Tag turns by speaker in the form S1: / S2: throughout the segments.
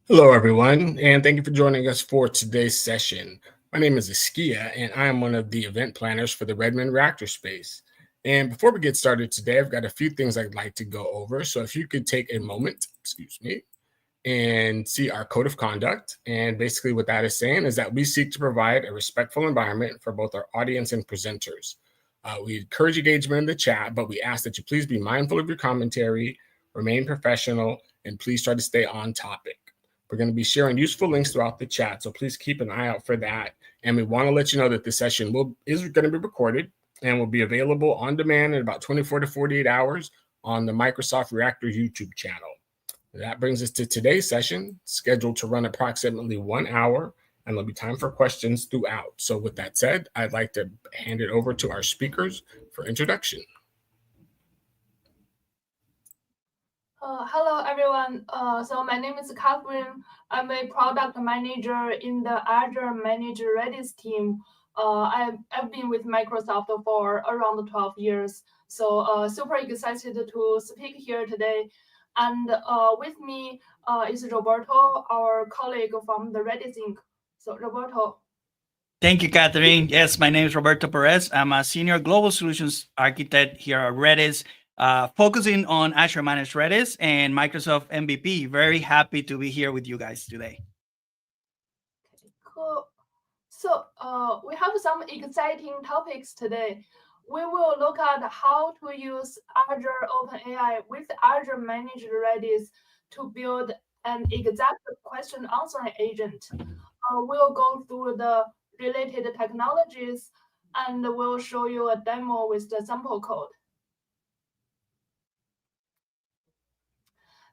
S1: Hello, everyone, and thank you for joining us for today's session. My name is Askia, and I am one of the event planners for the Redmond Reactor space. And before we get started today, I've got a few things I'd like to go over. So if you could take a moment, and see our code of conduct. And basically what that is saying is that we seek to provide a respectful environment for both our audience and presenters. We encourage engagement in the chat, but we ask that you please be mindful of your commentary, remain professional, and please try to stay on topic. We're going to be sharing useful links throughout the chat, so please keep an eye out for that. And we want to let you know that this session is going to be recorded and will be available on demand in about 24 to 48 hours on the Microsoft Reactor YouTube channel. That brings us to today's session, scheduled to run approximately 1 hour, and there'll be time for questions throughout. So with that said, I'd like to hand it over to our speakers for introduction.
S2: Hello, everyone. So my name is Catherine. I'm a product manager in the Azure Managed Redis team. I've been with Microsoft for around 12 years. So super excited to speak here today. And with me is Roberto, our colleague from the Redis Inc. So Roberto.
S3: Thank you, Catherine. Yes, my name is Roberto Perez. I'm a senior global solutions architect here at Redis, focusing on Azure Managed Redis and Microsoft MVP. Very happy to be here with you guys today.
S2: Okay, cool. So we have some exciting topics today. We will look at how to use Azure OpenAI with Azure Managed Redis to build an exact question answering agent. We'll go through the related technologies and we'll show you a demo with the sample code.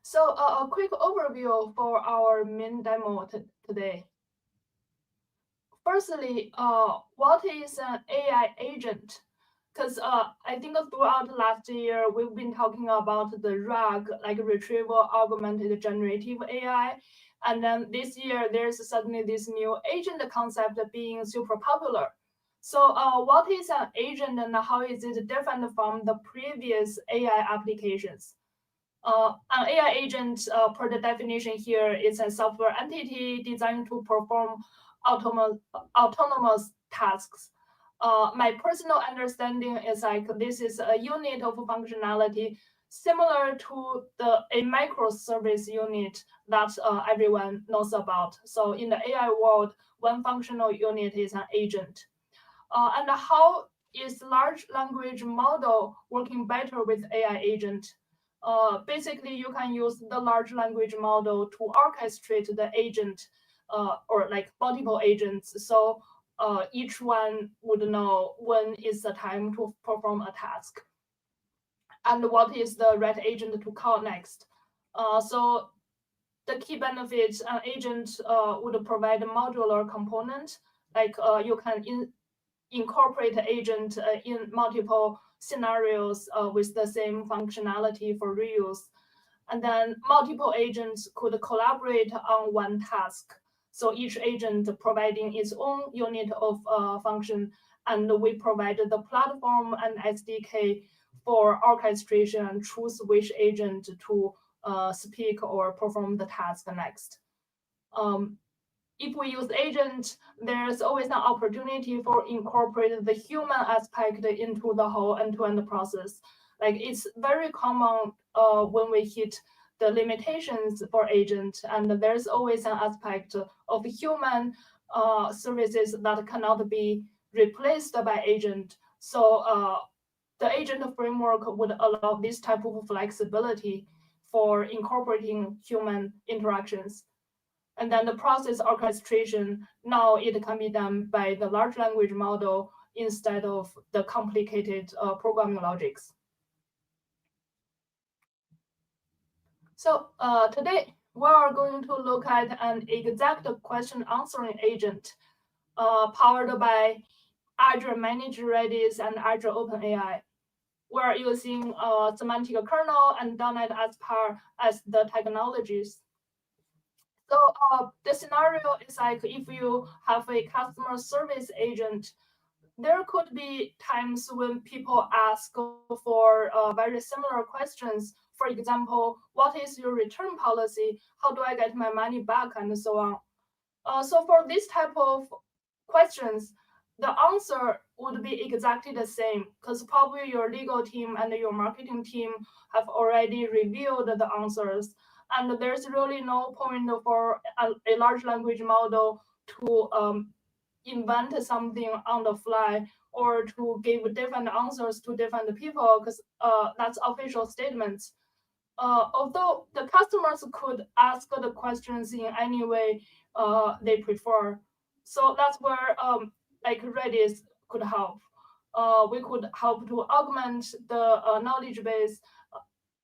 S2: So a quick overview for our main demo today. Firstly, what is an AI agent? Because I think throughout last year, we've been talking about the RAG, like Retrieval Augmented Generative AI. And then this year, there's suddenly this new agent concept being super popular. So what is an agent and how is it different from the previous AI applications? An AI agent, per the definition here, is a software entity designed to perform autonomous tasks. My personal understanding is like this is a unit of functionality similar to a microservice unit that everyone knows about. So in the AI world, one functional unit is an agent. And how is large language model working better with AI agent? Basically, you can use the large language model to orchestrate the agent or like multiple agents. So each one would know when is the time to perform a task and what is the right agent to call next. So the key benefits, an agent would provide a modular component, like you can incorporate agent in multiple scenarios with the same functionality for reuse. And then multiple agents could collaborate on one task. So each agent providing its own unit of function, and we provide the platform and SDK for orchestration and choose which agent to speak or perform the task next. If we use agent, there's always an opportunity for incorporating the human aspect into the whole end-to-end process. Like it's very common when we hit the limitations for agent, and there's always an aspect of human services that cannot be replaced by agent. So the agent framework would allow this type of flexibility for incorporating human interactions. And then the process orchestration, now it can be done by the large language model instead of the complicated programming logics. So today, we are going to look at an exact question answering agent powered by Azure Managed Redis and Azure OpenAI. We're using semantic kernel and .NET Aspire as the technologies. So the scenario is like if you have a customer service agent, there could be times when people ask for very similar questions For example, what is your return policy? How do I get my money back? And so on. So for this type of questions, the answer would be exactly the same because probably your legal team and your marketing team have already reviewed the answers. And there's really no point for a large language model to invent something on the fly or to give different answers to different people because that's official statements. Although the customers could ask the questions in any way they prefer. So that's where like Redis could help. We could help to augment the knowledge base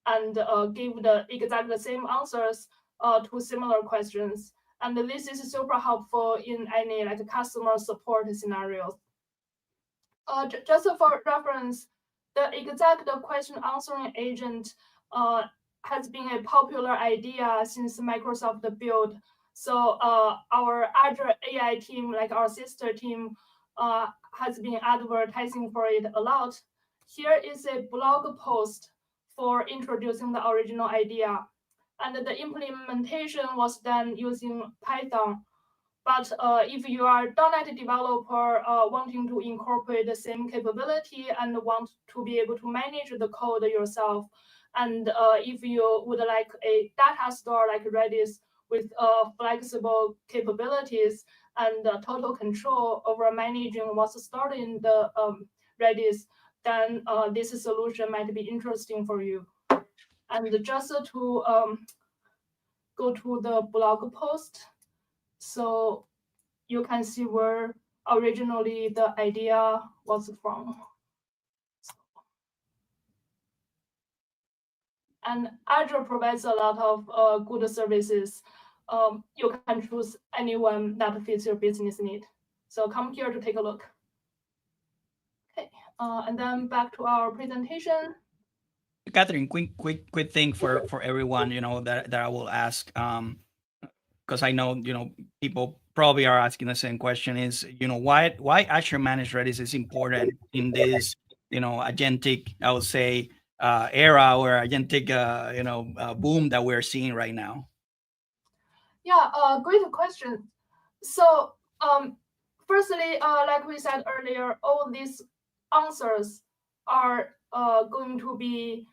S2: and give the exact same answers to similar questions. And this is super helpful in any like customer support scenarios. Just for reference, the exact question answering agent has been a popular idea since Microsoft built. So our Azure AI team, like our sister team, has been advertising for it a lot. Here is a blog post for introducing the original idea. And the implementation was done using Python. But if you are a .NET developer wanting to incorporate the same capability and want to be able to manage the code yourself, and if you would like a data store like Redis with flexible capabilities and total control over managing what's stored in the Redis, then this solution might be interesting for you. And just to go to the blog post, so you can see where originally the idea was from. And Azure provides a lot of good services. You can choose anyone that fits your business need. So come here to take a look. Okay, and then back to our presentation.
S3: Catherine, quick thing for everyone, that I will ask, because I know, people probably are asking the same question is, why Azure Managed Redis is important in this, agentic, I would say, era or agentic, boom that we're seeing right now?
S2: Yeah, great question. So, firstly, like we said earlier, all these answers are going to be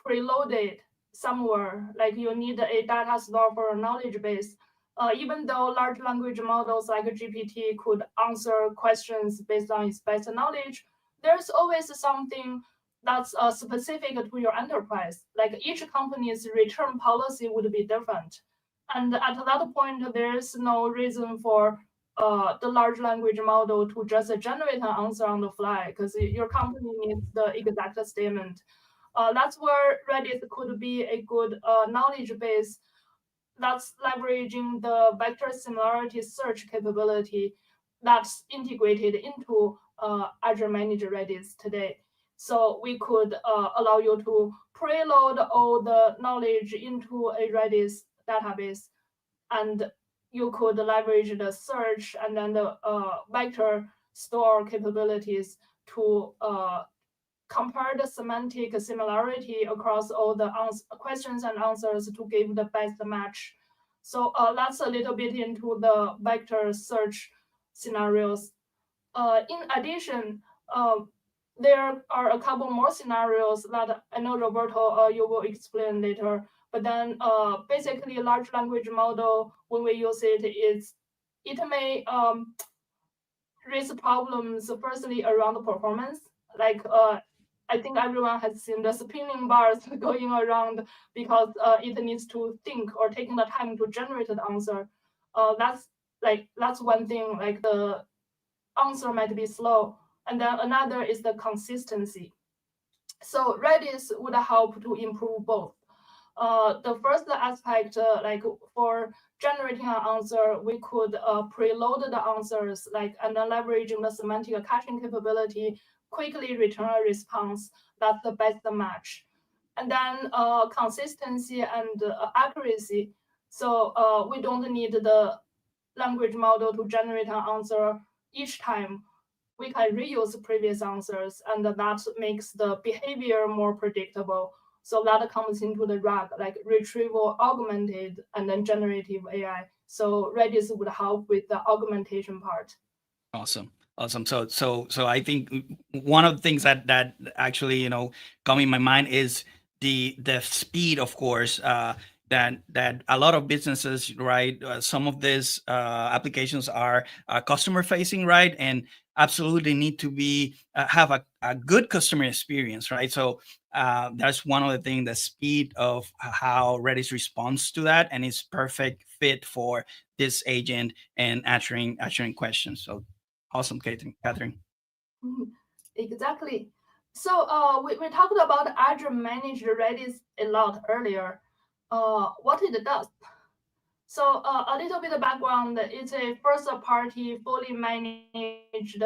S2: preloaded somewhere. Like you need a data store for a knowledge base. Even though large language models like GPT could answer questions based on its best knowledge, there's always something that's specific to your enterprise. Like each company's return policy would be different. And at that point, there is no reason for the large language model to just generate an answer on the fly because your company needs the exact statement. That's where Redis could be a good knowledge base that's leveraging the vector similarity search capability that's integrated into Azure Managed Redis today. So we could allow you to preload all the knowledge into a Redis database, and you could leverage the search and then the vector store capabilities to compare the semantic similarity across all the questions and answers to give the best match. So that's a little bit into the vector search scenarios. In addition, there are a couple more scenarios that I know, Roberto, you will explain later. But then basically large language model, when we use it, it may raise problems, firstly, around the performance. Like I think everyone has seen the spinning bars going around because it needs to think or taking the time to generate the answer. That's one thing, like the answer might be slow. And then another is the consistency. So Redis would help to improve both. The first aspect, like for generating an answer, we could preload the answers, and then leveraging the semantic caching capability, quickly return a response that's the best match. And then consistency and accuracy. So we don't need the language model to generate an answer each time. We can reuse previous answers, and that makes the behavior more predictable. So that comes into the RAG, like retrieval, augmented, and then generative AI. So Redis would help with the augmentation part.
S3: Awesome. So I think one of the things that actually come in my mind is the speed, of course. That a lot of businesses, right? Some of these applications are customer facing, right? And absolutely need to be have a good customer experience, right? So that's one of the things, the speed of how Redis responds to that, and it's perfect fit for this agent and answering questions. So awesome, Catherine.
S2: Exactly. So we talked about Azure Managed Redis a lot earlier. What it does. So a little bit of background, it's a first-party, fully managed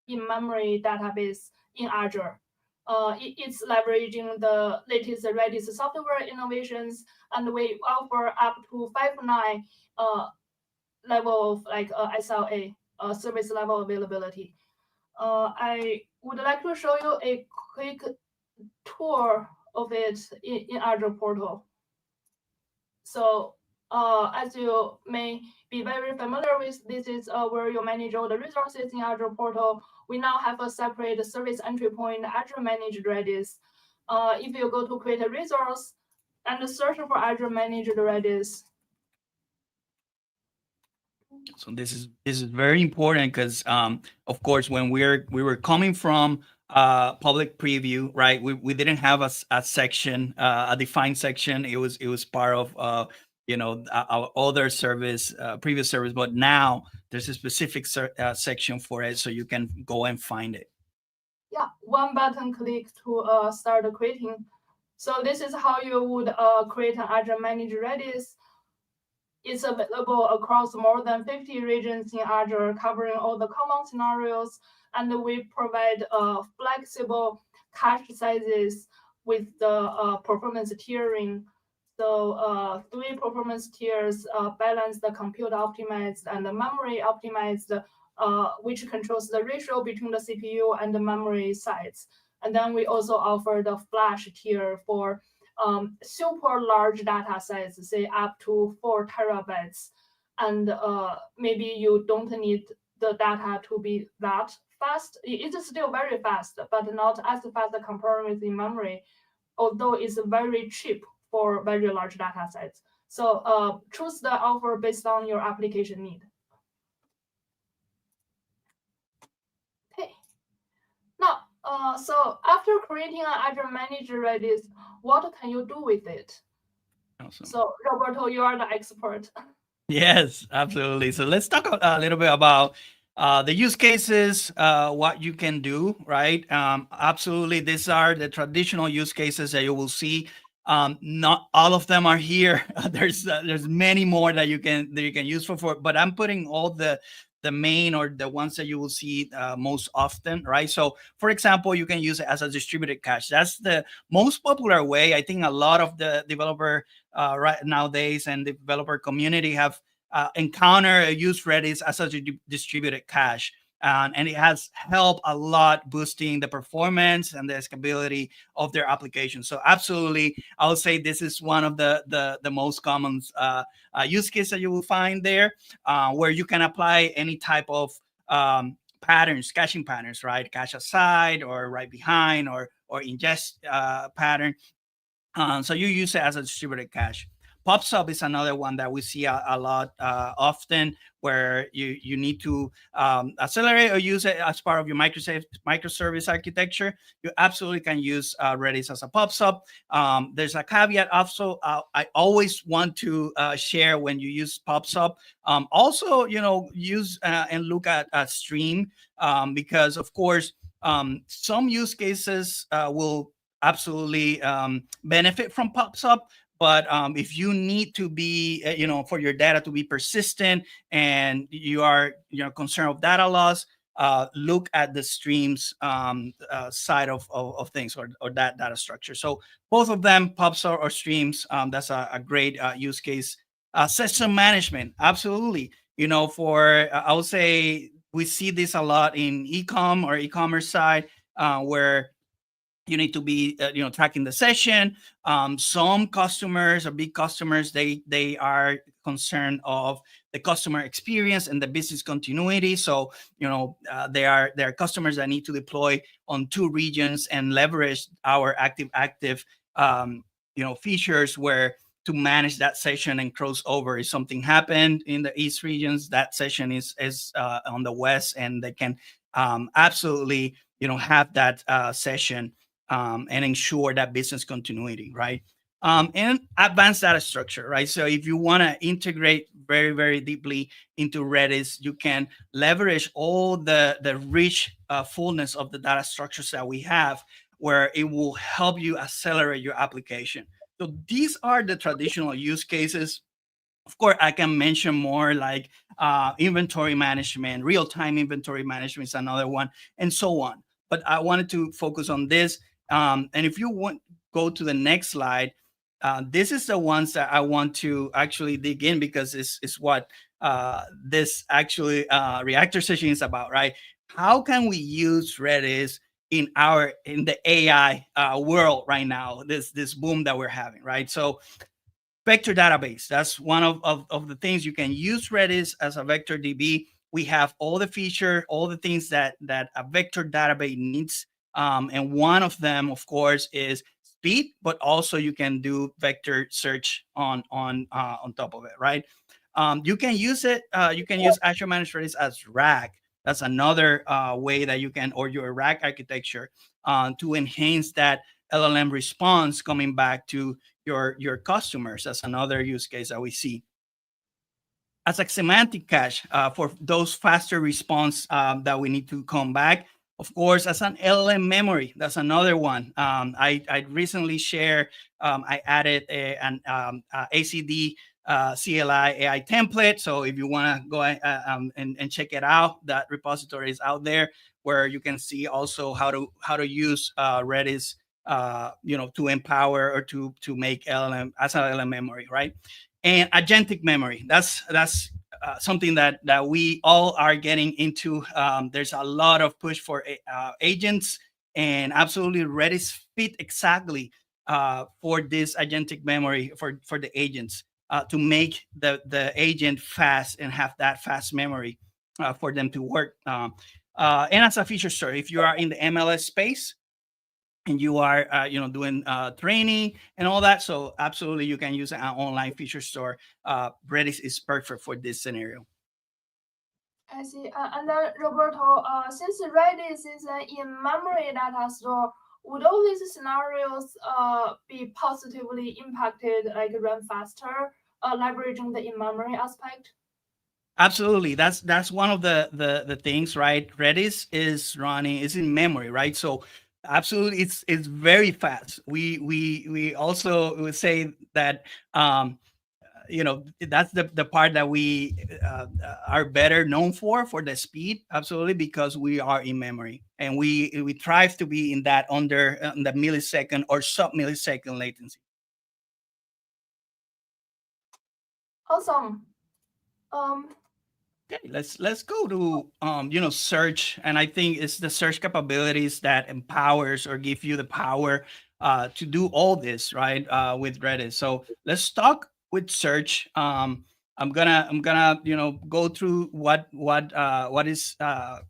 S2: in-memory database in Azure. It's leveraging the latest Redis software innovations, and we offer up to 5.9 level of like SLA, service level availability. I would like to show you a quick tour of it in Azure portal. So as you may be very familiar with, this is where you manage all the resources in Azure portal. We now have a separate service entry point, Azure Managed Redis. If you go to create a resource and search for Azure Managed Redis.
S3: So this is very important because of course when we were coming from public preview, right? We didn't have a section, a defined section. It was part of our other service, previous service, but now there's a specific section for it, so you can go and find it.
S2: Yeah, one button click to start creating. So this is how you would create an Azure Managed Redis. It's available across more than 50 regions in Azure, covering all the common scenarios, and we provide flexible cache sizes with the performance tiering. So 3 performance tiers balance the compute optimized and the memory optimized, which controls the ratio between the CPU and the memory size. And then we also offer the flash tier for super large data sets, say up to 4 terabytes. And maybe you don't need the data to be that fast. It's still very fast, but not as fast compared with in memory, although it's very cheap for very large data sets. So choose the offer based on your application need. Okay. Now, so after creating an Azure Managed Redis, what can you do with it?
S3: Awesome.
S2: So Roberto, you are the expert.
S3: Yes, absolutely. So let's talk a little bit about the use cases, what you can do, right? Absolutely, these are the traditional use cases that you will see. Not all of them are here. There's many more that you can use for, but I'm putting all the main or the ones that you will see most often, right? So, for example, you can use it as a distributed cache. That's the most popular way. I think a lot of the developer right nowadays and the developer community have encountered use Redis as a distributed cache. And it has helped a lot boosting the performance and the scalability of their application. So absolutely, I would say this is one of the most common use case that you will find there, where you can apply any type of patterns, caching patterns, right? Cache aside or right behind or ingest pattern. So you use it as a distributed cache. PubSub is another one that we see a lot often, where you need to accelerate or use it as part of your microservice architecture. You absolutely can use Redis as a PubSub. There's a caveat also. I always want to share when you use PubSub. Also, use and look at Stream, because of course some use cases will absolutely benefit from PubSub. But if you need to be, for your data to be persistent and you are, concerned of data loss, look at the Streams side of things or that data structure. So both of them, PubSub or Streams, that's a great use case. Session management, absolutely. I would say we see this a lot in e-commerce side, where you need to be tracking the session. Some customers or big customers, they are concerned of the customer experience and the business continuity. So there are customers that need to deploy on 2 regions and leverage our active features where to manage that session and cross over. If something happened in the East regions, that session is on the West, and they can absolutely have that session and ensure that business continuity, right? And advanced data structure, right? So if you want to integrate very, very deeply into Redis, you can leverage all the rich fullness of the data structures that we have, where it will help you accelerate your application. So these are the traditional use cases. Of course, I can mention more like inventory management, real-time inventory management is another one, and so on. But I wanted to focus on this. And if you want, go to the next slide. This is the ones that I want to actually dig in, because it's what this actually Reactor session is about, right? How can we use Redis in the AI world right now, this boom that we're having, right? So vector database, that's one of the things. You can use Redis as a vector DB. We have all the feature, all the things that a vector database needs. And one of them, of course, is speed, but also you can do vector search on top of it, right? You can use it. You can use Azure Managed Redis as RAG. That's another way that you can, or your RAG architecture, to enhance that LLM response coming back to your customers. That's another use case that we see. As a semantic cache for those faster response that we need to come back. Of course, as an LLM memory, that's another one. I recently shared, I added an ACD CLI AI template. So if you want to go and check it out, that repository is out there, where you can see also how to use Redis to empower or to make LLM as an LLM memory, right? And agentic memory, that's something that we all are getting into. There's a lot of push for agents, and absolutely Redis fit exactly for this agentic memory for the agents, to make the agent fast and have that fast memory for them to work. And as a feature store, if you are in the MLS space and you are doing training and all that, so absolutely you can use an online feature store. Redis is perfect for this scenario.
S2: I see. And then Roberto, since Redis is an in-memory data store, would all these scenarios be positively impacted, like run faster, leveraging the in-memory aspect?
S3: Absolutely, that's one of the things, right? Redis is in memory, right? So absolutely, it's very fast. We also would say that that's the part that we are better known for the speed, absolutely, because we are in memory, and we thrive to be in that under the millisecond or sub-millisecond latency.
S2: Awesome.
S3: Okay, let's go to search, and I think it's the search capabilities that empowers or give you the power to do all this, right, with Redis. So let's talk with search. I'm gonna go through what is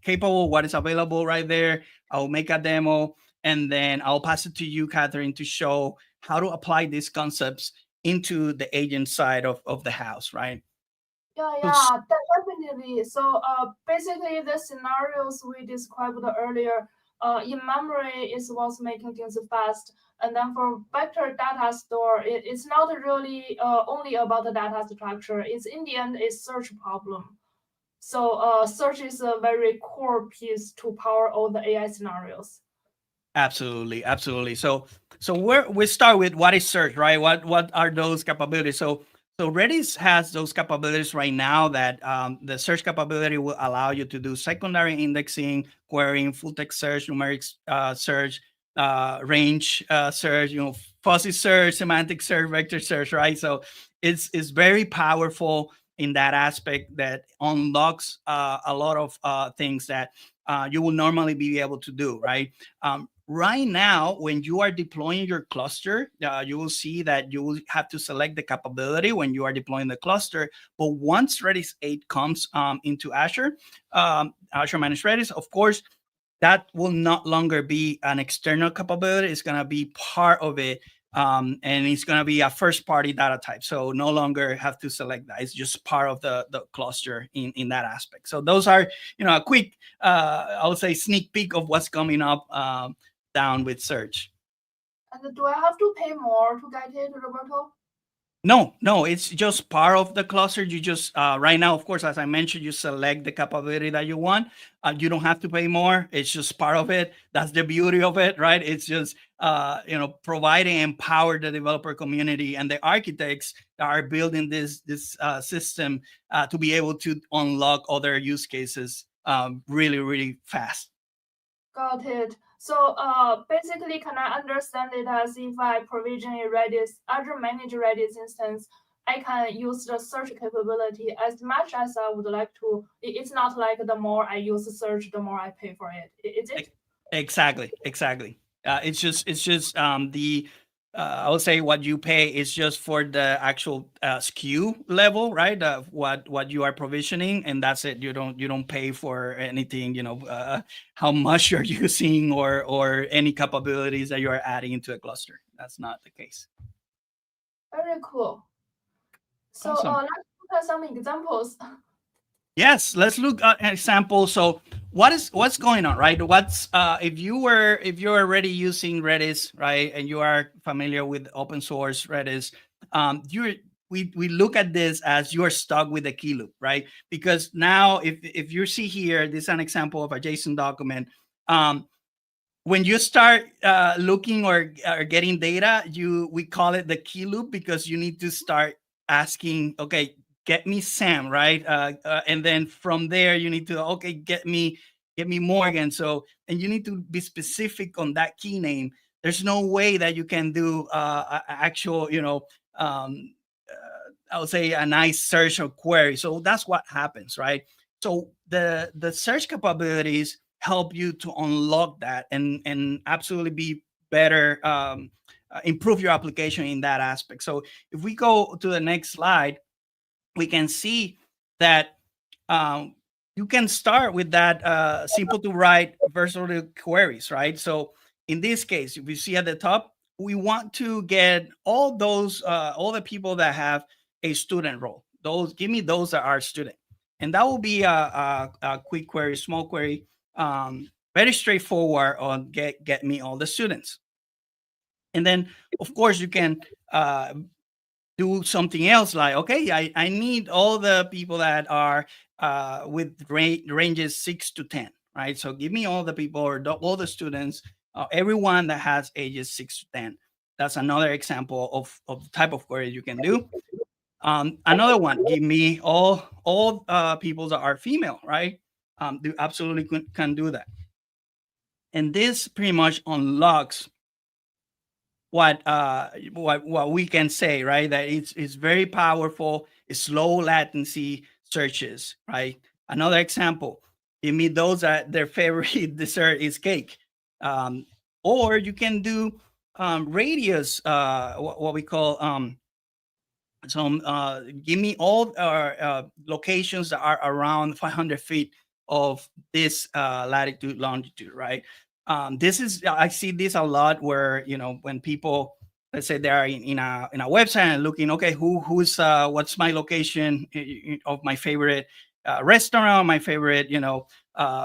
S3: capable, what is available right there. I'll make a demo, and then I'll pass it to you, Catherine, to show how to apply these concepts into the agent side of the house, right?
S2: Yeah, definitely. So basically the scenarios we described earlier, in memory is what's making things fast. And then for vector data store, it's not really only about the data structure. It's in the end a search problem. So search is a very core piece to power all the AI scenarios.
S3: Absolutely. So we start with what is search, right? What are those capabilities? So Redis has those capabilities right now that the search capability will allow you to do secondary indexing, querying, full text search, numeric search, range search, fuzzy search, semantic search, vector search, right? So it's very powerful in that aspect that unlocks a lot of things that you will normally be able to do, right? right now, when you are deploying your cluster, you will see that you will have to select the capability when you are deploying the cluster. But once Redis 8 comes into Azure, Azure Managed Redis, of course, that will not longer be an external capability. It's going to be part of it. And it's going to be a first party data type. So no longer have to select that. It's just part of the cluster in that aspect. So those are, a quick, I would say, sneak peek of what's coming up down with search.
S2: And do I have to pay more to get it, Roberto?
S3: No, it's just part of the cluster. You just, right now, of course, as I mentioned, you select the capability that you want. You don't have to pay more. It's just part of it. That's the beauty of it, right? It's just, providing empower the developer community and the architects that are building this system to be able to unlock other use cases really, really fast.
S2: Got it. So basically, can I understand it as if I provision a Redis, Azure Managed Redis instance, I can use the search capability as much as I would like to. It's not like the more I use the search, the more I pay for it. Is it?
S3: Exactly. It's just the I would say what you pay is just for the actual SKU level, right? What you are provisioning, and that's it. You don't pay for anything, how much you're using or any capabilities that you are adding into a cluster. That's not the case.
S2: Very cool. So
S3: Awesome.
S2: let's look at some examples.
S3: Yes, let's look at an example. So what's going on, right? What's if you're already using Redis, right, and you are familiar with open source Redis, we look at this as you're stuck with a key loop, right? Because now if you see here, this is an example of a JSON document. When you start looking or getting data, we call it the key loop because you need to start asking, okay, get me Sam, right? And then from there, you need to, okay, get me Morgan. So, and you need to be specific on that key name. There's no way that you can do actual, I would say a nice search or query. So that's what happens, right? So the search capabilities help you to unlock that and absolutely be better, improve your application in that aspect. So if we go to the next slide, we can see that you can start with that simple to write versatile queries, right? So in this case, if you see at the top, we want to get all the people that have a student role. Give me those that are student. And that will be a quick query, small query, very straightforward on get me all the students. And then, of course, you can do something else like, okay, I need all the people that are with ranges 6 to 10, right? So give me all the people or all the students, everyone that has ages 6 to 10. That's another example of the type of query you can do. Another one, give me all people that are female, right? You absolutely can do that. And this pretty much unlocks what we can say, right? That it's very powerful, it's low latency searches, right? Another example, give me those that their favorite dessert is cake. Or you can do radius, what we call give me all locations that are around 500 feet of this latitude, longitude, right? I see this a lot where, when people, let's say they are in a website and looking, okay, who's what's my location of my favorite restaurant, my favorite,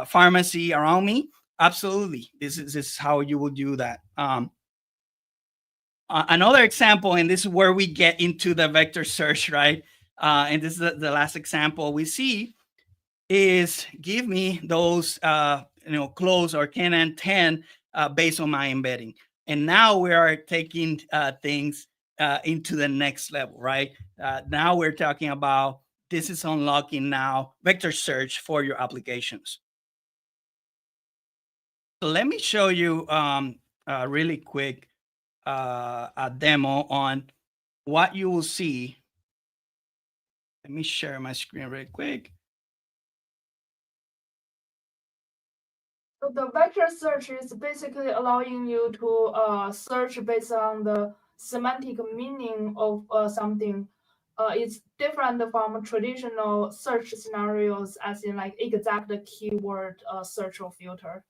S3: pharmacy around me. Absolutely. This is how you would do that. Another example, and this is where we get into the vector search, right? And this is the last example we see is give me those, close or Canon 10 based on my embedding. And now we are taking things into the next level, right? Now we're talking about this is unlocking now vector search for your applications. So let me show you really quick a demo on what you will see. Let me share my screen really quick.
S2: The vector search is basically allowing you to search based on the semantic meaning of something. It's different from traditional search scenarios, as in like exact keyword search or filter.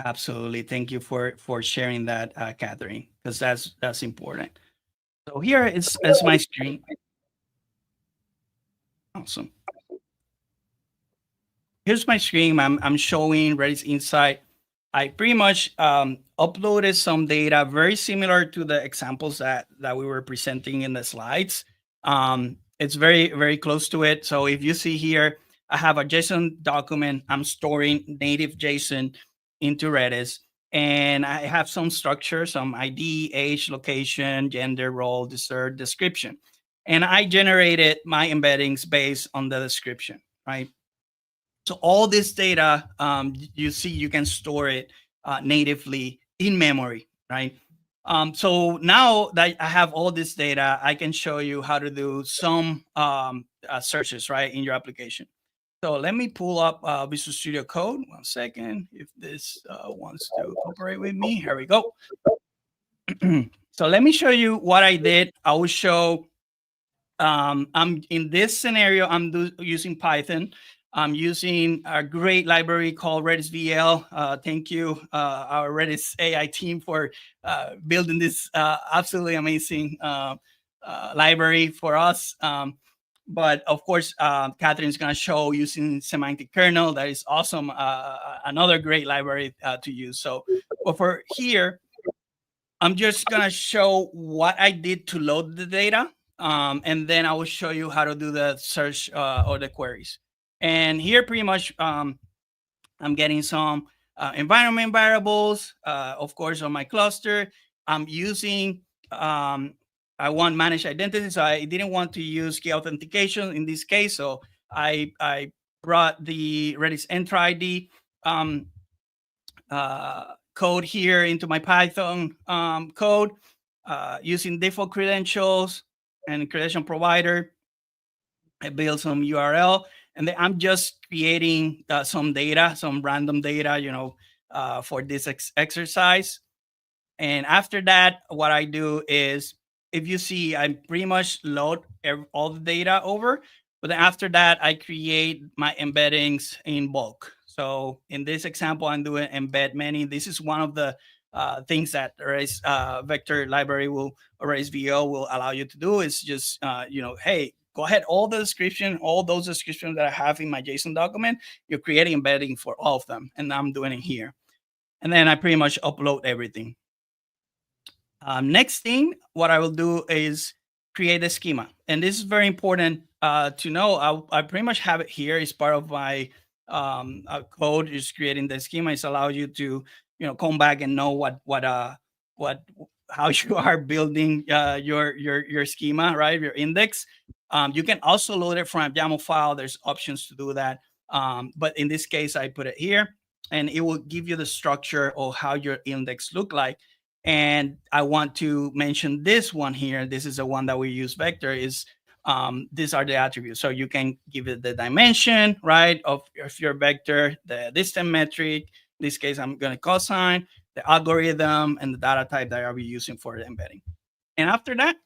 S3: Absolutely. Thank you for sharing that, Catherine, because that's important. So here is my screen. Awesome. Here's my screen. I'm showing Redis Insight. I pretty much uploaded some data very similar to the examples that we were presenting in the slides. It's very close to it. So if you see here, I have a JSON document. I'm storing native JSON into Redis. And I have some structure, some ID, age, location, gender, role, dessert, description. And I generated my embeddings based on the description, right? So all this data, you see, you can store it natively in memory, right? So now that I have all this data, I can show you how to do some searches, right, in your application. So let me pull up Visual Studio Code. 1 second, if this wants to cooperate with me. Here we go. So let me show you what I did. I will show, I'm in this scenario, I'm using Python. I'm using a great library called Redis VL. Thank you, our Redis AI team, for building this absolutely amazing library for us. But of course, Catherine's going to show using semantic kernel. That is awesome. Another great library to use. So, but for here, I'm just going to show what I did to load the data. And then I will show you how to do the search or the queries. And here pretty much I'm getting some environment variables, of course, on my cluster. I'm using, I want managed identity, so I didn't want to use key authentication in this case. So I brought the Redis Entra ID code here into my Python code using default credentials and credential provider. I build some URL, and then I'm just creating some data, some random data, for this exercise. And after that, what I do is, if you see, I pretty much load all the data over, but then after that, I create my embeddings in bulk. So in this example, I'm doing embed many. This is one of the things that Redis vector library or Redis VO will allow you to do, is just, hey, go ahead, all those descriptions that I have in my JSON document, you're creating embedding for all of them. And I'm doing it here. And then I pretty much upload everything. Next thing, what I will do is create a schema. And this is very important to know. I pretty much have it here. It's part of my code, is creating the schema. It's allows you to, come back and know how you are building your schema, right? Your index. You can also load it from a YAML file. There's options to do that. But in this case, I put it here, and it will give you the structure of how your index look like. And I want to mention this one here. This is the one that we use vector. Is these are the attributes. So you can give it the dimension, right, of your vector, the distance metric. In this case, I'm going to cosine, the algorithm, and the data type that I'll be using for the embedding. And after that,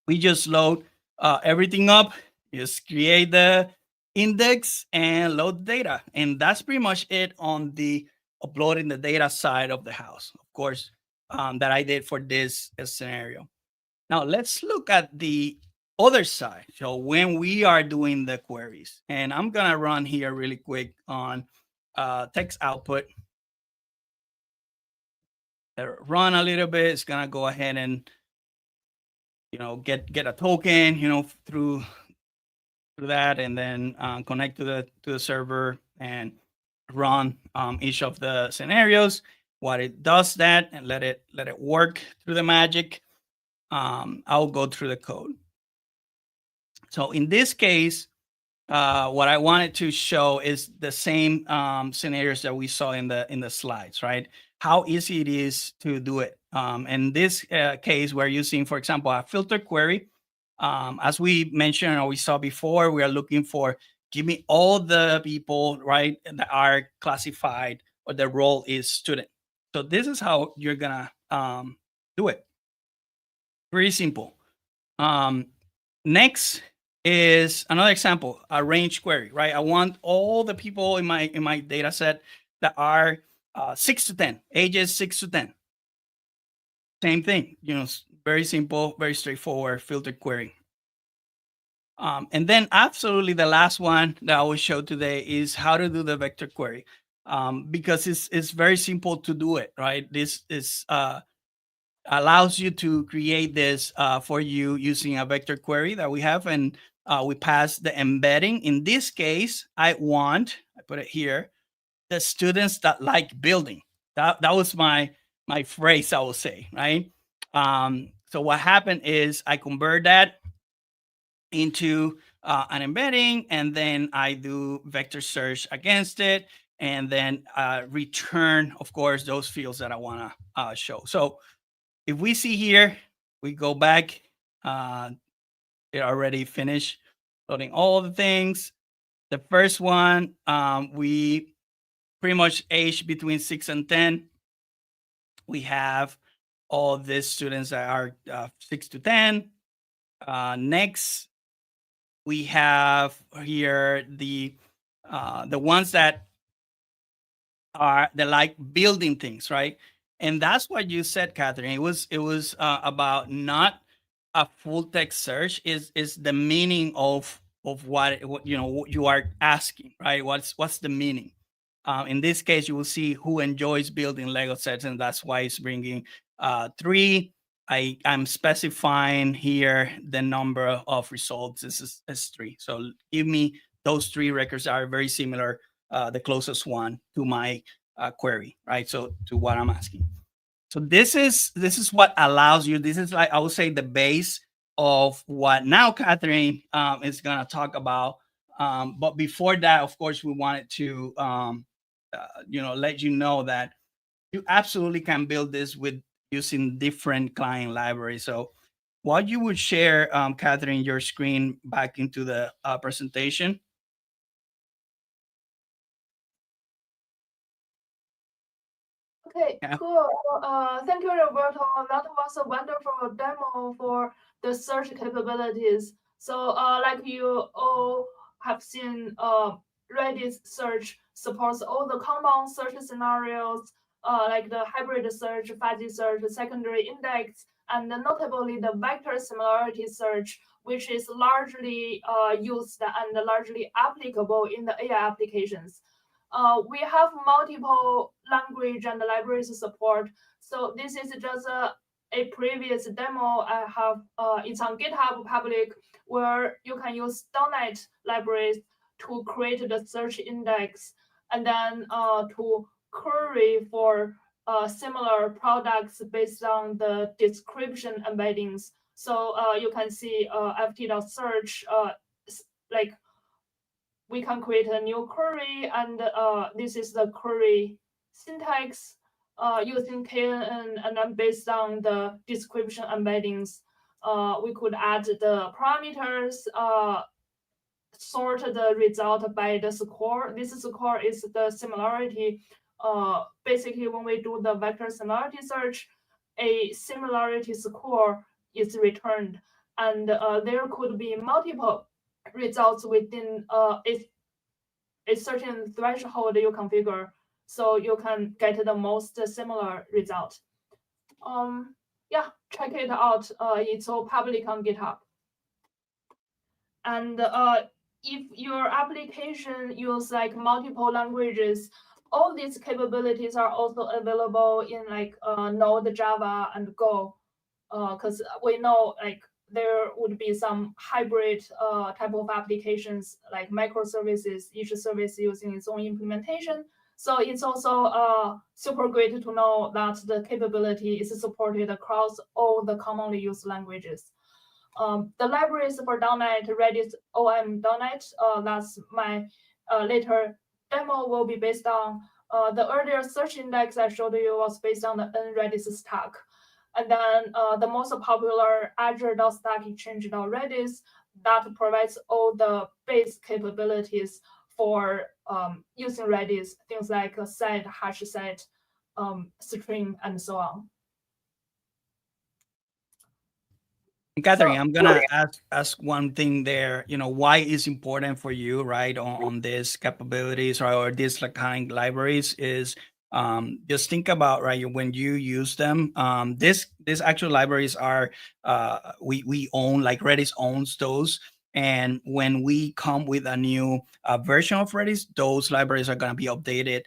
S3: we just load everything up, just create the index and load data. And that's pretty much it on the uploading the data side of the house, of course, that I did for this scenario. Now let's look at the other side. So when we are doing the queries, and I'm going to run here really quick on text output. Run a little bit. It's going to go ahead and, get a token, through that, and then connect to the server and run each of the scenarios. What it does that, and let it work through the magic. I'll go through the code. So in this case, what I wanted to show is the same scenarios that we saw in the slides, right? How easy it is to do it. In this case, we're using, for example, a filter query. As we mentioned or we saw before, we are looking for, give me all the people, right, that are classified or the role is student. So this is how you're gonna do it. Pretty simple. Next is another example, a range query, right? I want all the people in my data set that are 6 to 10, ages 6 to 10. Same thing, very simple, very straightforward filtered query. And then absolutely the last one that I will show today is how to do the vector query, because it's very simple to do it, right? This is allows you to create this for you using a vector query that we have, and we pass the embedding. In this case, I put it here, the students that like building. That was my phrase, I will say, right? So what happened is I convert that into an embedding, and then I do vector search against it, and then return, of course, those fields that I want to show. So if we see here, we go back, it already finished loading all the things. The first one, we pretty much age between 6 and 10. We have all these students that are 6 to 10. Next, we have here the ones that like building things, right? And that's what you said, Catherine. It was about not a full text search. Is the meaning of what you are asking, right? What's the meaning? In this case, you will see who enjoys building Lego sets, and that's why it's bringing 3. I'm specifying here the number of results. This is 3. So give me those 3 records that are very similar, the closest one to my query, right? So to what I'm asking. So this is what allows you. This is, like, I would say, the base of what now Catherine is going to talk about. But before that, of course, we wanted to let you know that you absolutely can build this with using different client libraries. So what you would share, Catherine, your screen back into the presentation.
S2: Okay,
S3: Yeah.
S2: cool. Thank you, Roberto. That was a wonderful demo for the search capabilities. So, like you all have seen, Redis search supports all the common search scenarios, like the hybrid search, fuzzy search, secondary index, and notably the vector similarity search, which is largely used and largely applicable in the AI applications. We have multiple language and libraries support. So this is just a previous demo I have. It's on GitHub public, where you can use .NET libraries to create the search index, and then to query for similar products based on the description embeddings. So you can see ft.search, like we can create a new query, and this is the query syntax using KNN, and then based on the description embeddings, we could add the parameters, sort the result by the score. This score is the similarity. Basically, when we do the vector similarity search, a similarity score is returned, and there could be multiple results within a certain threshold you configure, so you can get the most similar result. Yeah, check it out. It's all public on GitHub. And if your application use like multiple languages, all these capabilities are also available in like Node, Java, and Go, because we know like there would be some hybrid type of applications like microservices, each service using its own implementation. So it's also super great to know that the capability is supported across all the commonly used languages. The libraries for .NET, Redis, OM.NET, that's my later demo will be based on. The earlier search index I showed you was based on the Redis stack. And then the most popular Azure.Stack Exchange.Redis that provides all the base capabilities for using Redis, things like set, hash set, string, and so on.
S3: Catherine, I'm gonna ask one thing there. Why it's important for you, right, on these capabilities or these kind of libraries is just think about, right, when you use them. These actual libraries are we own, like Redis owns those. And when we come with a new version of Redis, those libraries are going to be updated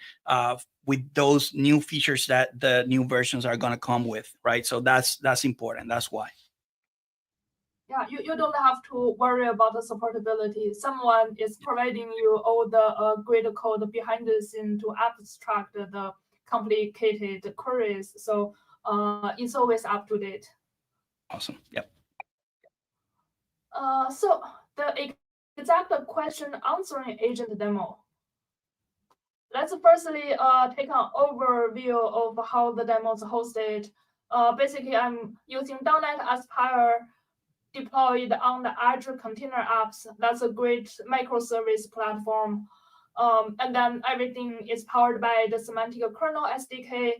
S3: with those new features that the new versions are going to come with, right? So that's important. That's why.
S2: Yeah, you don't have to worry about the supportability. Someone is providing you all the great code behind the scene to abstract the complicated queries. So it's always up to date.
S3: Awesome. Yep.
S2: So the exact question answering agent demo. Let's firstly take an overview of how the demo is hosted. Basically, I'm using .NET Aspire deployed on the Azure Container Apps. That's a great microservice platform. And then everything is powered by the Semantic Kernel SDK,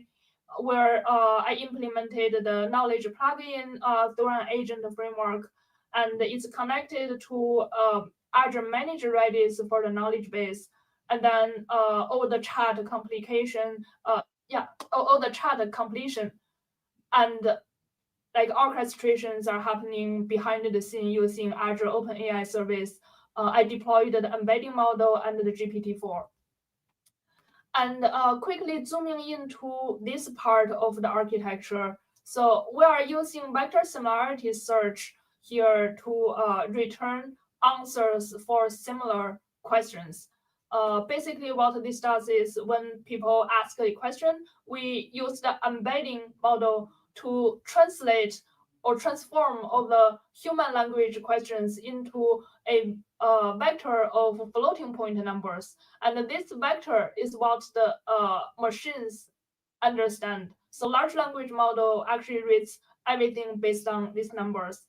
S2: where I implemented the knowledge plugin through an agent framework. And it's connected to Azure Managed Redis for the knowledge base. And then all the chat completion, all the chat completion. And like orchestrations are happening behind the scene using Azure OpenAI service. I deployed the embedding model and the GPT-4. And quickly zooming into this part of the architecture. So we are using vector similarity search here to return answers for similar questions. Basically, what this does is when people ask a question, we use the embedding model to translate or transform all the human language questions into a vector of floating point numbers. And this vector is what the machines understand. So large language model actually reads everything based on these numbers.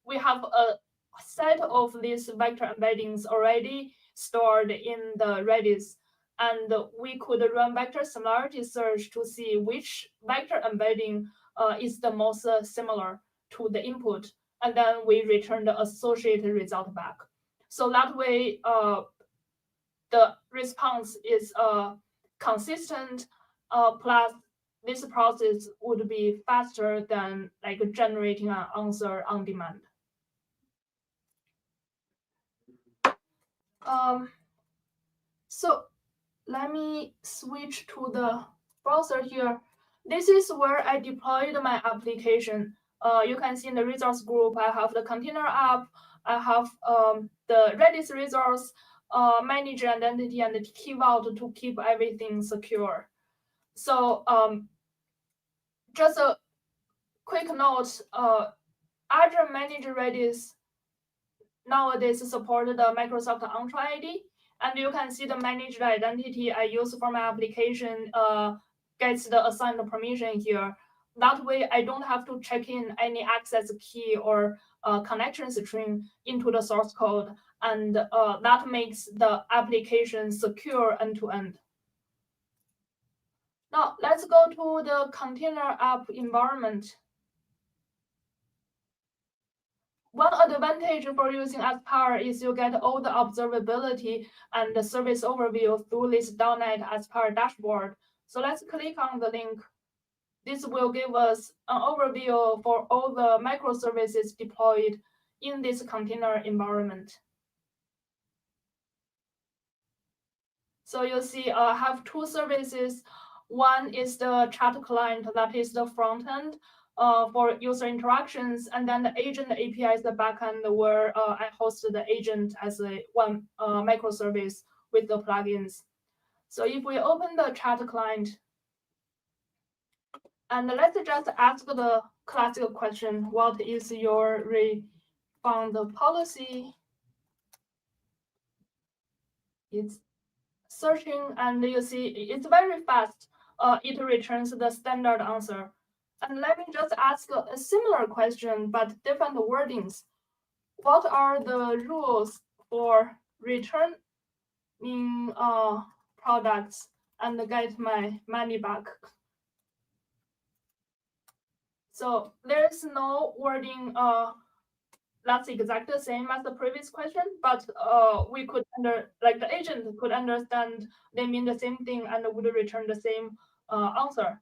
S2: We have a set of these vector embeddings already stored in the Redis. And we could run vector similarity search to see which vector embedding is the most similar to the input. And then we return the associated result back. So that way, the response is consistent, plus this process would be faster than like generating an answer on demand. So let me switch to the browser here. This is where I deployed my application. You can see in the resource group, I have the container app, I have the Redis resource, manage identity, and the key vault to keep everything secure. So just a quick note, Azure Managed Redis nowadays support the Microsoft Entra ID. And you can see the managed identity I use for my application gets the assigned permission here. That way, I don't have to check in any access key or connection string into the source code. And that makes the application secure end-to-end. Now, let's go to the container app environment. One advantage for using Aspire is you get all the observability and the service overview through this .NET Aspire dashboard. So let's click on the link. This will give us an overview for all the microservices deployed in this container environment. So you see I have two services. One is the chat client, that is the front end for user interactions, and then the agent API is the backend where I host the agent as one microservice with the plugins. So if we open the chat client, and let's just ask the classic question, what is your refund policy? It's searching, and you see it's very fast. It returns the standard answer. And let me just ask a similar question, but different wordings. What are the rules for return products and get my money back. So there's no wording that's exactly the same as the previous question, but we could the agent could understand they mean the same thing and would return the same answer.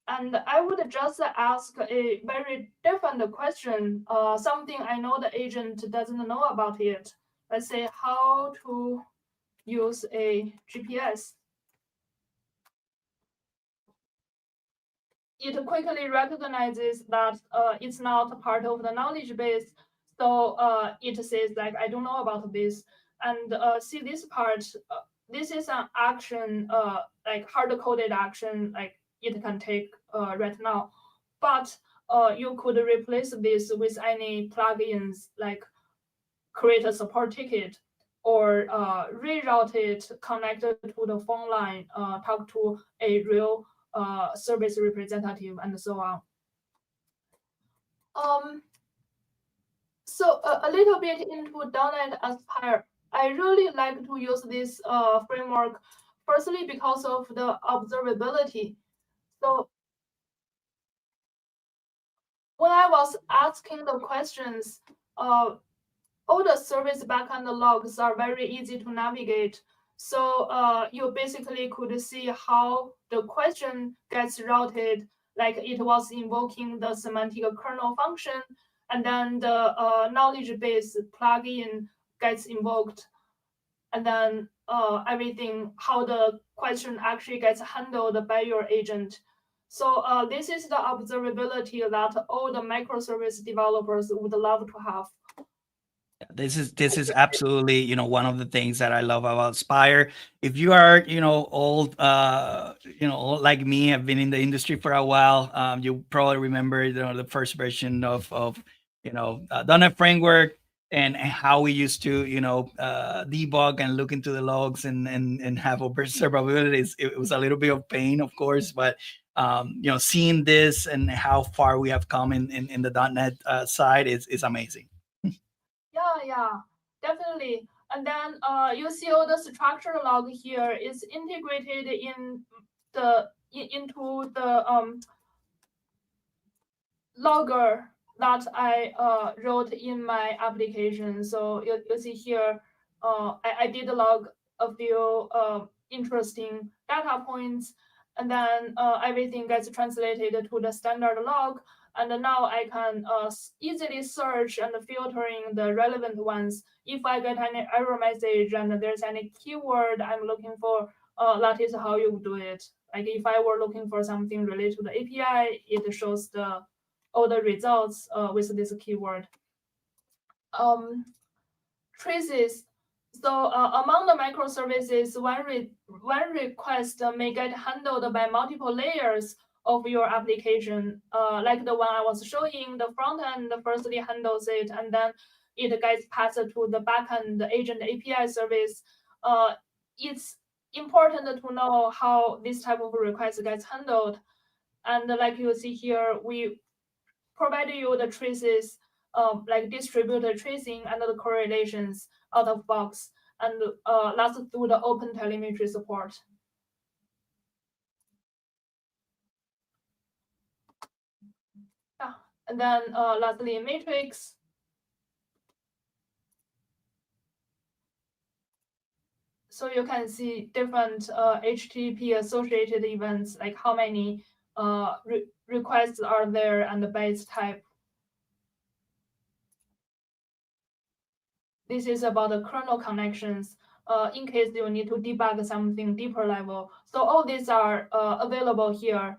S2: And I would just ask a very different question, something I know the agent doesn't know about it. Let's say how to use a GPS. It quickly recognizes that it's not a part of the knowledge base. So it says like, I don't know about this. And see this part, this is an action, like hard-coded action, like it can take right now. But you could replace this with any plugins, like create a support ticket or reroute it, connect it to the phone line, talk to a real service representative, and so on. So a little bit into .NET Aspire. I really like to use this framework, firstly because of the observability. So when I was asking the questions, all the service backend logs are very easy to navigate. So you basically could see how the question gets routed, like it was invoking the semantic kernel function, and then the knowledge base plugin gets invoked, and then everything, how the question actually gets handled by your agent. So this is the observability that all the microservice developers would love to have.
S3: This is absolutely one of the things that I love about Aspire. If you are old old like me, I've been in the industry for a while. You probably remember the first version of .NET framework and how we used to debug and look into the logs and have observability. It was a little bit of pain, of course, but seeing this and how far we have come in the .NET side is amazing.
S2: Yeah, definitely. And then you see all the structure log here is integrated into the logger that I wrote in my application. So you see here, I did log a few interesting data points, and then everything gets translated to the standard log. And now I can easily search and filtering the relevant ones. If I get any error message and there's any keyword I'm looking for, that is how you do it. Like if I were looking for something related to the API, it shows all the results with this keyword. Traces. So among the microservices, one request may get handled by multiple layers of your application, like the one I was showing. The front end firstly handles it, and then it gets passed to the backend, the agent API service. It's important to know how this type of request gets handled. And like you see here, we provide you the traces, like distributed tracing and the correlations out of box, and that's through the open telemetry support. Yeah, and then lastly, matrix. So you can see different HTTP associated events, like how many requests are there and the base type. This is about the kernel connections in case you need to debug something deeper level. So all these are available here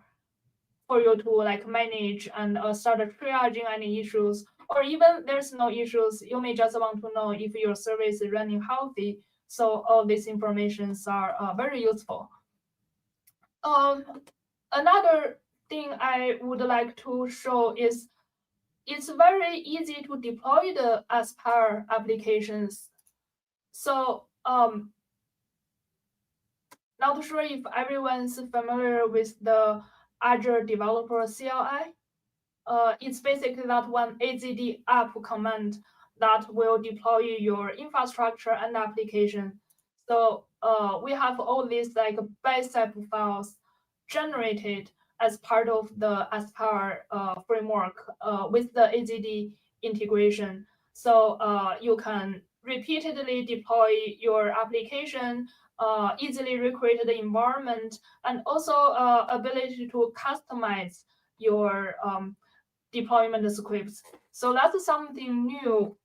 S2: for you to like manage and start triaging any issues, or even there's no issues, you may just want to know if your service is running healthy. So all these informations are very useful. Another thing I would like to show is it's very easy to deploy the Aspire applications. So not sure if everyone's familiar with the Azure Developer CLI. It's basically that one AZD app command that will deploy your infrastructure and application. So we have all these like bicep files generated as part of the Aspire framework with the AZD integration. So you can repeatedly deploy your application, easily recreate the environment, and also ability to customize your deployment scripts. So that's something new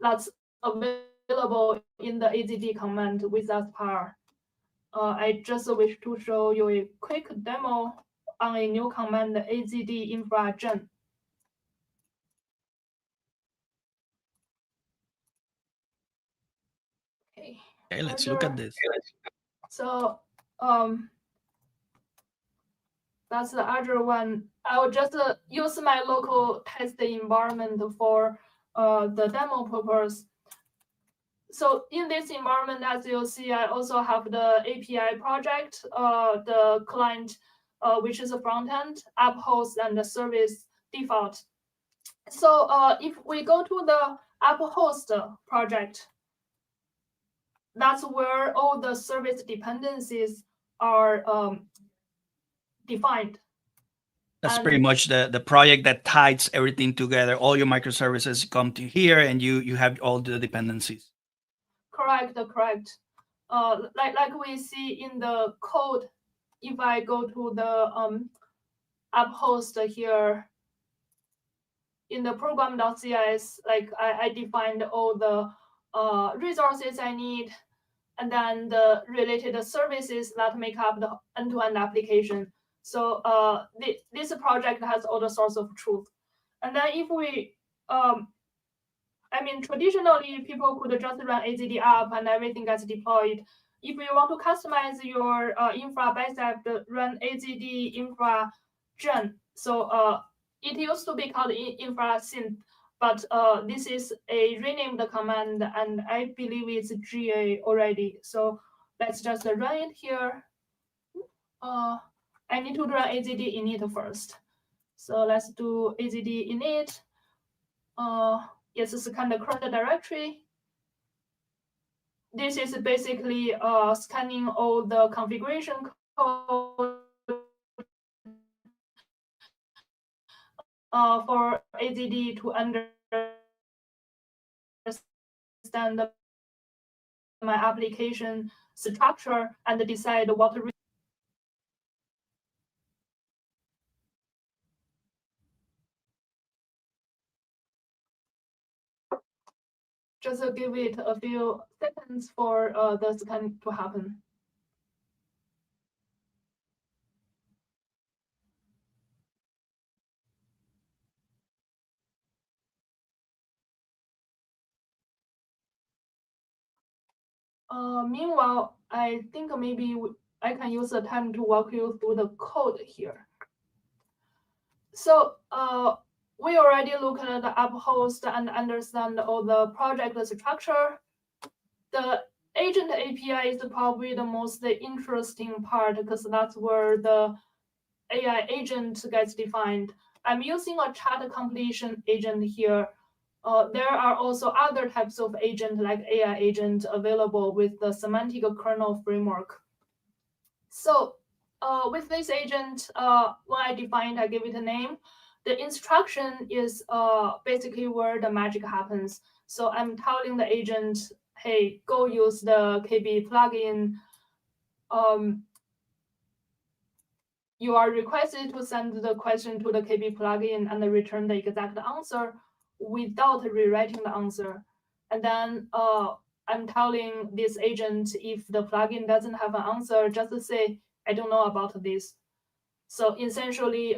S2: that's available in the AZD command with Aspire. I just wish to show you a quick demo on a new command, AZD infra gen.
S3: Okay, let's look at this.
S2: So that's the Azure one. I will just use my local test environment for the demo purpose. So in this environment, as you'll see, I also have the API project, the client, which is a front end, app host, and the service default. So if we go to the app host project, that's where all the service dependencies are defined.
S3: That's pretty much the project that ties everything together. All your microservices come to here, and you have all the dependencies.
S2: Correct. Like we see in the code, if I go to the app host here, in the program.cs, like I defined all the resources I need, and then the related services that make up the end-to-end application. So this project has all the source of truth. And then if we, I mean, traditionally, people could just run AZD app and everything gets deployed. If you want to customize your infra bicep, run AZD infra gen. So it used to be called infra synth, but this is a renamed command, and I believe it's GA already. So let's just run it here. I need to run AZD init first. So let's do AZD init. Yes, scan the current directory. This is basically scanning all the configuration code for AZD to understand my application structure and decide what to just give it a few seconds for the scan to happen. Meanwhile, I think maybe I can use the time to walk you through the code here. So we already looked at the app host and understand all the project structure. The agent API is probably the most interesting part because that's where the AI agent gets defined. I'm using a chat completion agent here. There are also other types of agent like AI agent available with the semantic kernel framework. So with this agent, when I defined, I give it a name. The instruction is basically where the magic happens. So I'm telling the agent, hey, go use the KB plugin. You are requested to send the question to the KB plugin and return the exact answer without rewriting the answer. And then I'm telling this agent if the plugin doesn't have an answer, just say, I don't know about this. So essentially,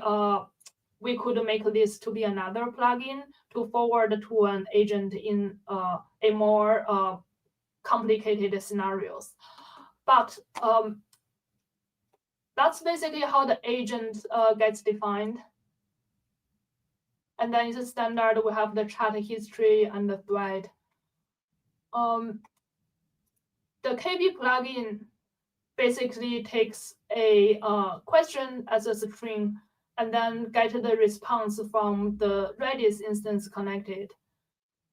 S2: we could make this to be another plugin to forward to an agent in a more complicated scenarios. But that's basically how the agent gets defined. And then it's standard, we have the chat history and the thread. The KB plugin basically takes a question as a string and then get the response from the Redis instance connected.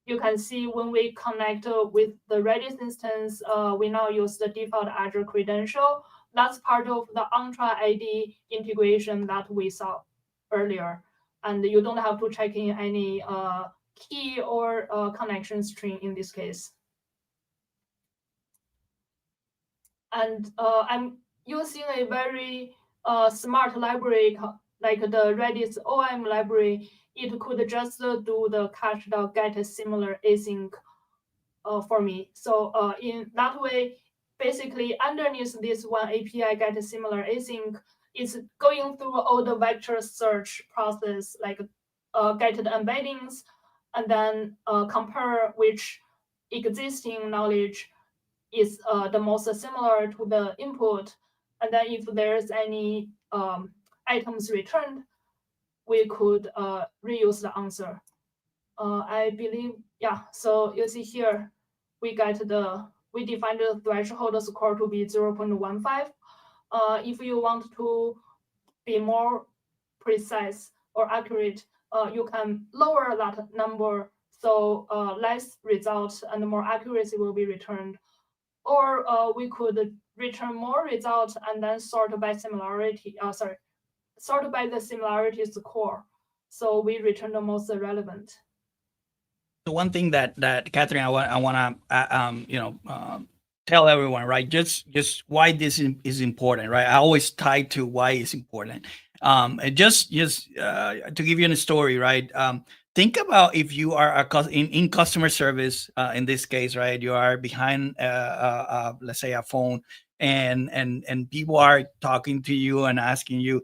S2: You can see when we connect with the Redis instance, we now use the default Azure credential. That's part of the Entra ID integration that we saw earlier. And you don't have to check in any key or connection string in this case. And I'm using a very smart library like the Redis OM library. It could just do the catch.get similar async for me. So in that way, basically underneath this one API get similar async, it's going through all the vector search process, like get the embeddings, and then compare which existing knowledge is the most similar to the input. And then if there's any items returned, we could reuse the answer. I believe, yeah, so you see here, we defined the threshold score to be 0.15. If you want to be more precise or accurate, you can lower that number so less results and more accuracy will be returned. Or we could return more results and then sort by similarity, sort by the similarity score. So we return the most relevant.
S3: The one thing that Catherine, I want to tell everyone, right? Just why this is important, right? I always tie to why it's important. And just to give you a story, right? Think about if you are in customer service, in this case, right? You are behind, let's say, a phone, and people are talking to you and asking you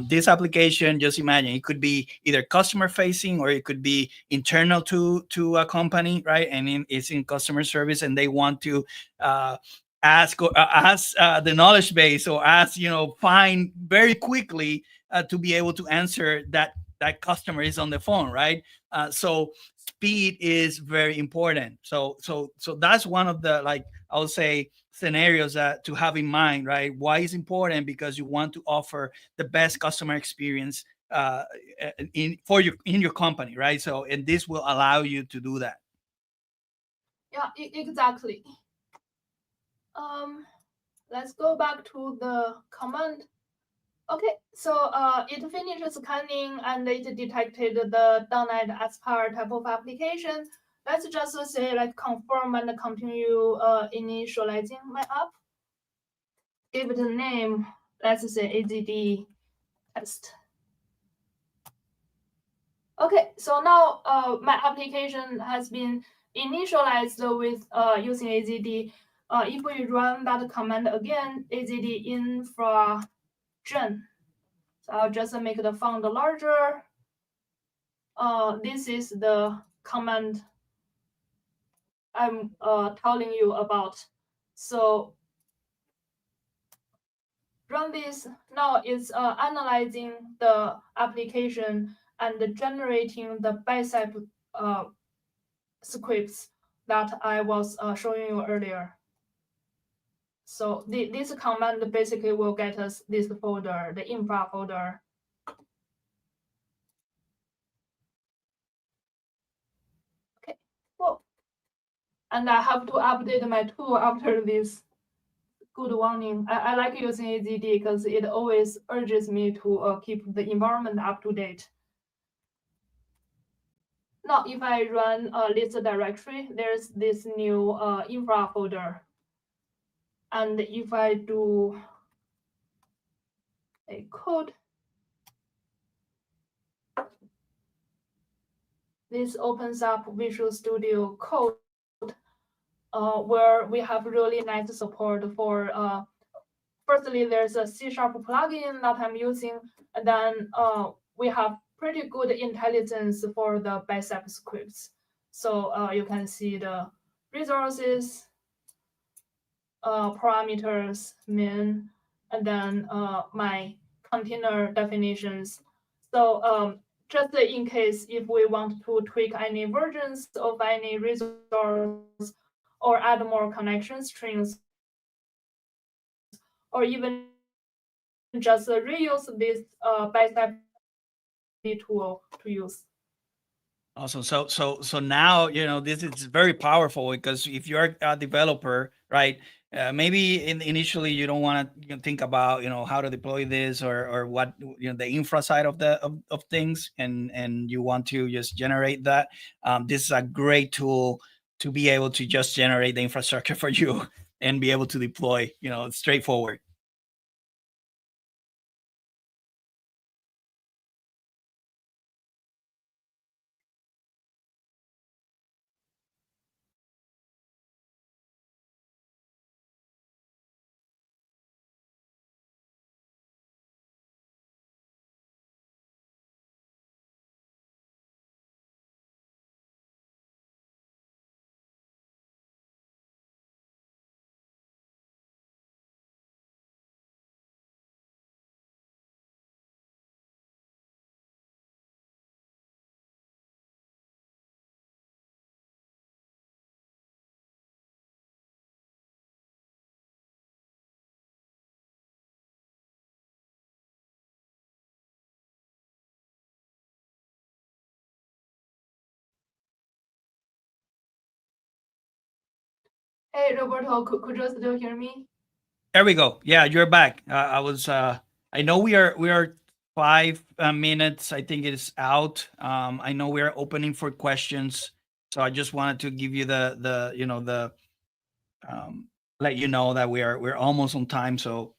S3: this application. Just imagine it could be either customer facing or it could be internal to a company, right? And it's in customer service, and they want to ask the knowledge base, or find very quickly to be able to answer that customer is on the phone, right? So speed is very important. So that's one of the, like, I would say, scenarios that to have in mind, right? Why is important? Because you want to offer the best customer experience in your company, right? So, and this will allow you to do that.
S2: Yeah, exactly. Let's go back to the command. Okay, so it finished scanning and it detected the .NET Aspire type of application. Let's just say like confirm and continue initializing my app. Give it a name. Let's say AZD test. Okay, so now my application has been initialized with using AZD. If we run that command again, AZD infra gen. So I'll just make the font larger. This is the command I'm telling you about. So run this. Now it's analyzing the application and generating the bicep scripts that I was showing you earlier. So this command basically will get us this folder, the infra folder. Okay, cool. And I have to update my tool after this. Good warning. I like using AZD because it always urges me to keep the environment up to date. Now, if I run this directory, there's this new infra folder. And if I do a code, this opens up Visual Studio Code, where we have really nice support for, firstly, there's a C# plugin that I'm using, and then we have pretty good intelligence for the bicep scripts. So you can see the resources, parameters, min, and then my container definitions. So just in case if we want to tweak any versions of any resource or add more connection strings, or even just reuse this bicep tool to use.
S3: Awesome. So now, this is very powerful, because if you're a developer, right, maybe initially you don't want to think about, how to deploy this, or what, the infra side of of things, and you want to just generate that. This is a great tool to be able to just generate the infrastructure for you and be able to deploy, straightforward.
S2: Hey, Roberto, could you still hear me?
S3: There we go. Yeah, you're back. I know we are 5 minutes. I think it is out. I know we are opening for questions. So I just wanted to give you let you know that we're almost on time. So,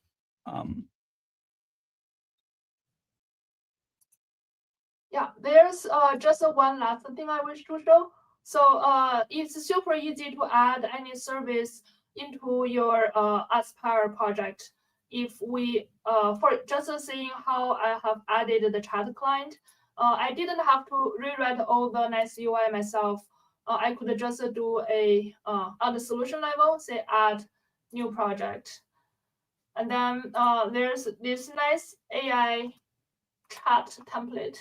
S2: Yeah, there's just one last thing I wish to show. So it's super easy to add any service into your Aspire project. If we, for just seeing how I have added the chat client, I didn't have to rewrite all the nice UI myself. I could just do a, on the solution level, say add new project. And then there's this nice AI chat template.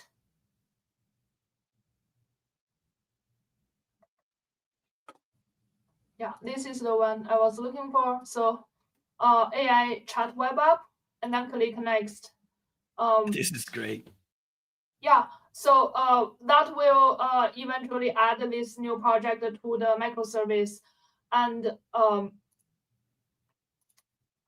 S2: Yeah, this is the one I was looking for. So AI chat web app, and then click next.
S3: this is great.
S2: Yeah, so that will eventually add this new project to the microservice. And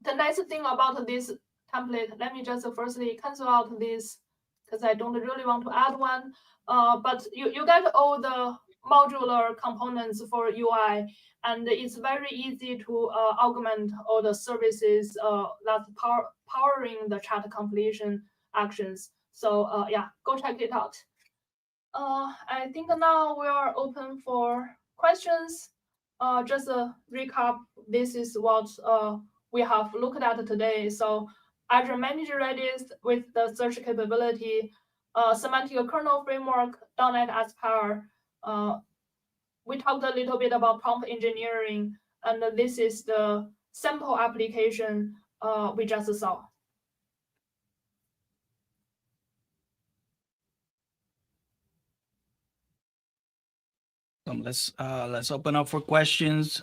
S2: the nice thing about this template, let me just firstly cancel out this, because I don't really want to add one. But you get all the modular components for UI, and it's very easy to augment all the services that's powering the chat completion actions. So yeah, go check it out. I think now we are open for questions. Just a recap, this is what we have looked at today. So Azure Managed Redis with the search capability, semantic kernel framework, .NET Aspire. We talked a little bit about prompt engineering, and this is the sample application we just saw.
S3: Let's open up for questions.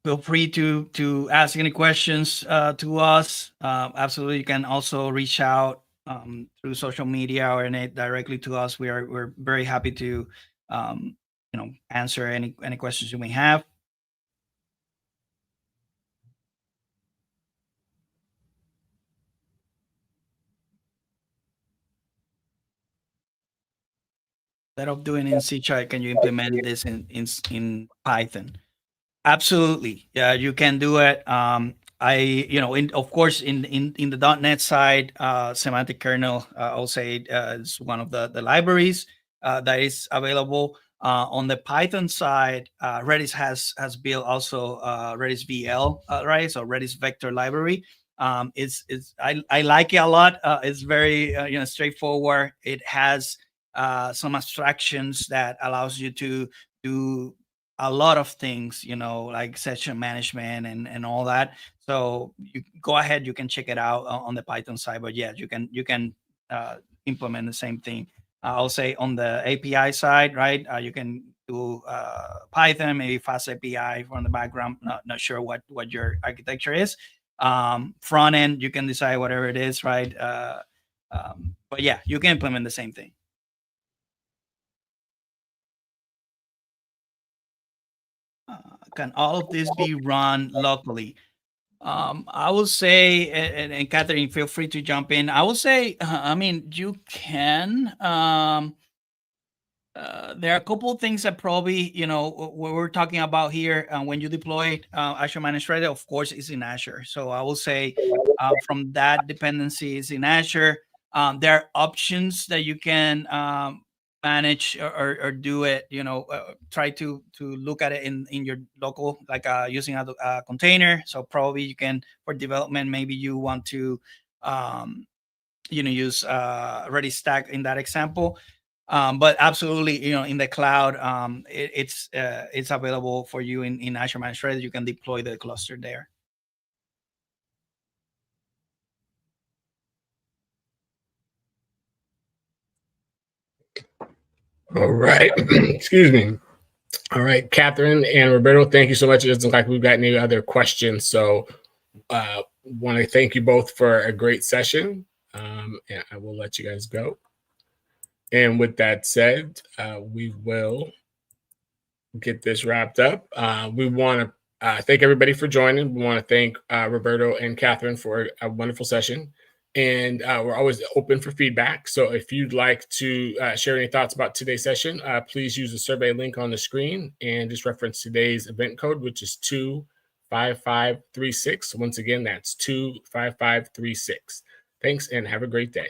S3: Feel free to ask any questions to us. Absolutely, you can also reach out through social media or directly to us. We're very happy to answer any questions you may have. Instead of doing in C#, can you implement this in Python? Absolutely. Yeah, you can do it. Of course, in the .NET side, semantic kernel, I'll say is one of the libraries that is available. On the Python side, Redis has built also Redis VL, right? So Redis vector library. I like it a lot. It's very straightforward. It has some abstractions that allows you to do a lot of things, like session management and all that. So you go ahead, you can check it out on the Python side. But yeah, you can implement the same thing. I'll say on the API side, right? You can do Python, maybe fast API from the background. Not sure what your architecture is. Front end, you can decide whatever it is, right? But yeah, you can implement the same thing. Can all of this be run locally? I would say, and Catherine, feel free to jump in. I would say, I mean, you can. There are a couple of things that probably, what we're talking about here, when you deploy Azure Managed Redis, of course, is in Azure. So I will say from that dependency is in Azure. There are options that you can manage or do it, try to look at it in your local, like using a container. So probably you can, for development, maybe you want to, use Redis stack in that example. But absolutely, in the cloud, it's available for you in Azure Managed Redis. You can deploy the cluster there.
S1: All right. Excuse me. All right, Catherine and Roberto, thank you so much. It doesn't look like we've got any other questions. So want to thank you both for a great session. And I will let you guys go. And with that said, we will get this wrapped up. We want to thank everybody for joining. We want to thank Roberto and Catherine for a wonderful session. And we're always open for feedback. So if you'd like to share any thoughts about today's session, please use the survey link on the screen and just reference today's event code, which is 25536. Once again, that's 25536. Thanks and have a great day.